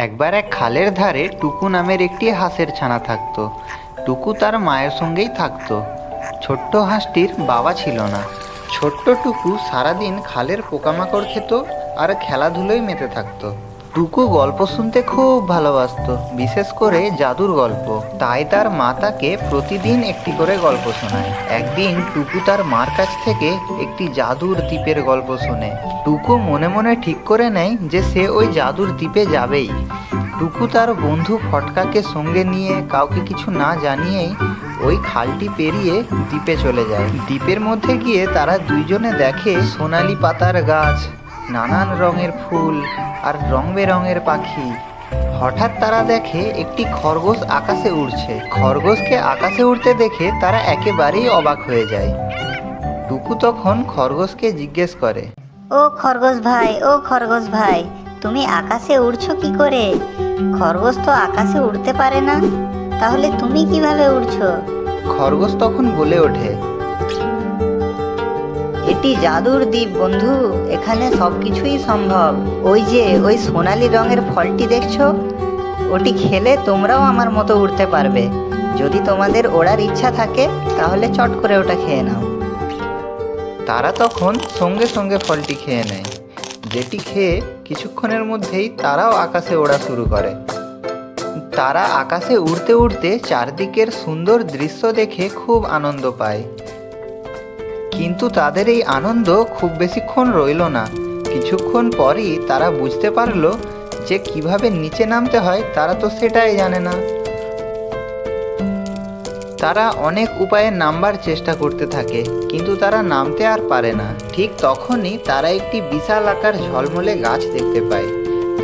একবার এক খালের ধারে টুকু নামের একটি হাঁসের ছানা থাকতো। টুকু তার মায়ের সঙ্গেই থাকতো। ছোট্ট হাঁসটির বাবা ছিল না। ছোট্ট টুকু সারাদিন খালের পোকামাকড় খেত আর খেলাধুলোয় মেতে থাকতো। টুকু গল্প শুনতে খুব ভালোবাসতো, বিশেষ করে জাদুর গল্প। তাই তার মা তাকে প্রতিদিন একটি করে গল্প শোনায়। একদিন টুকু তার মার কাছ থেকে একটি জাদুর দ্বীপের গল্প শোনে। টুকু মনে মনে ঠিক করে নেয় যে সে ওই জাদুর দ্বীপে যাবেই। টুকু তার বন্ধু ফটকাকে সঙ্গে নিয়ে কাউকে কিছু না জানিয়েই ওই খালটি পেরিয়ে দ্বীপে চলে যায়। দ্বীপের মধ্যে গিয়ে তারা দুইজনে দেখে সোনালি পাতার গাছ, নানান রঙের ফুল আর রং বেরঙের পাখি। হঠাৎ তারা দেখে একটি খরগোশ আকাশে উড়ছে। খরগোশকে আকাশে উড়তে দেখে তারা একেবারেই অবাক হয়ে যায়। টুকু তখন খরগোশকে জিজ্ঞেস করে, ও খরগোশ ভাই, ও খরগোশ ভাই, তুমি আকাশে উড়ছো কি করে? খরগোশ তো আকাশে উড়তে পারে না, তাহলে তুমি কিভাবে উড়ছো? খরগোশ তখন বলে ওঠে, এটি জাদুর দ্বীপ বন্ধু, এখানে সবকিছুই সম্ভব। ওই যে ওই সোনালি রঙের ফলটি দেখছো, ওটি খেলে তোমরাও আমার মতো উড়তে পারবে। যদি তোমাদের ওড়ার ইচ্ছা থাকে তাহলে চট করে ওটা খেয়ে নাও। তারা তখন সঙ্গে সঙ্গে ফলটি খেয়ে নেয়, যেটি খেয়ে কিছুক্ষণের মধ্যেই তারাও আকাশে ওড়া শুরু করে। তারা আকাশে উড়তে উড়তে চারদিকের সুন্দর দৃশ্য দেখে খুব আনন্দ পায়। কিন্তু তাদের এই আনন্দ খুব বেশিক্ষণ রইল না। কিছুক্ষণ পরই তারা বুঝতে পারলো যে কিভাবে নিচে নামতে হয় তারা তো সেটাই জানে না। তারা অনেক উপায়ে নামবার চেষ্টা করতে থাকে, কিন্তু তারা নামতে আর পারে না। ঠিক তখনই তারা একটি বিশাল আকার ঝলমলে গাছ দেখতে পায়,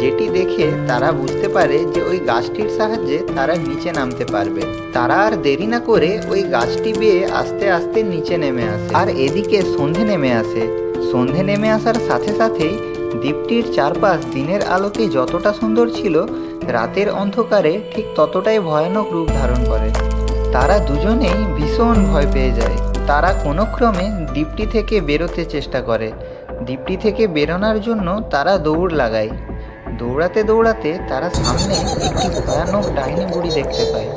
যেটি দেখে তারা বুঝতে পারে যে ওই গাছটির সাহায্যে তারা নিচে নামতে পারবে। তারা আর দেরি না করে ওই গাছটি বেয়ে আস্তে আস্তে নিচে নেমে আসে। আর এদিকে সন্ধে নেমে আসে। সন্ধে নেমে আসার সাথে সাথেই দ্বীপটির চারপাশ দিনের আলোতে যতটা সুন্দর ছিল, রাতের অন্ধকারে ঠিক ততটাই ভয়ানক রূপ ধারণ করে। তারা দুজনেই ভীষণ ভয় পেয়ে যায়। তারা কোনো ক্রমে দ্বীপটি থেকে বেরোতে চেষ্টা করে। দ্বীপটি থেকে বেরোনোর জন্য তারা দৌড় লাগায়। দৌড়াতে দৌড়াতে তারা সামনে একটি ভয়ানক ডাইনি বুড়ি দেখতে পায়।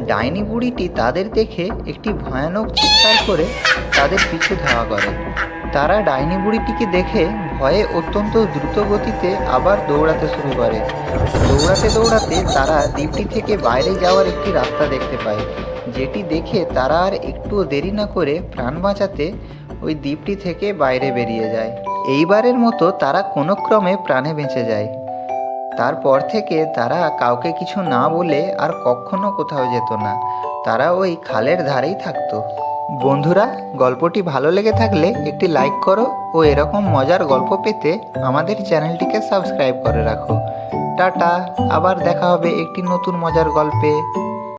ডাইনি বুড়িটি তাদের দেখে একটি ভয়ানক চিৎকার করে তাদের পিছু ধাওয়া করে। তারা ডাইনি বুড়িটিকে দেখে ভয়ে অত্যন্ত দ্রুত গতিতে আবার দৌড়াতে শুরু করে। দৌড়াতে দৌড়াতে তারা দ্বীপটি থেকে বাইরে যাওয়ার একটি রাস্তা দেখতে পায়, যেটি দেখে তারা আর একটুও দেরি না করে প্রাণ বাঁচাতে ওই দ্বীপটি থেকে বাইরে বেরিয়ে যায়। এইবারের মতো তারা কোনো ক্রমে প্রাণে বেঁচে যায়। তারপর থেকে তারা কাউকে কিছু না বলে আর কখনো কোথাও যেত না। তারা ওই খালের ধারেই থাকতো। বন্ধুরা, গল্পটি ভালো লেগে থাকলে একটি লাইক করো ও এরকম মজার গল্প পেতে আমাদের চ্যানেলটিকে সাবস্ক্রাইব করে রাখো। টাটা, আবার দেখা হবে একটি নতুন মজার গল্পে।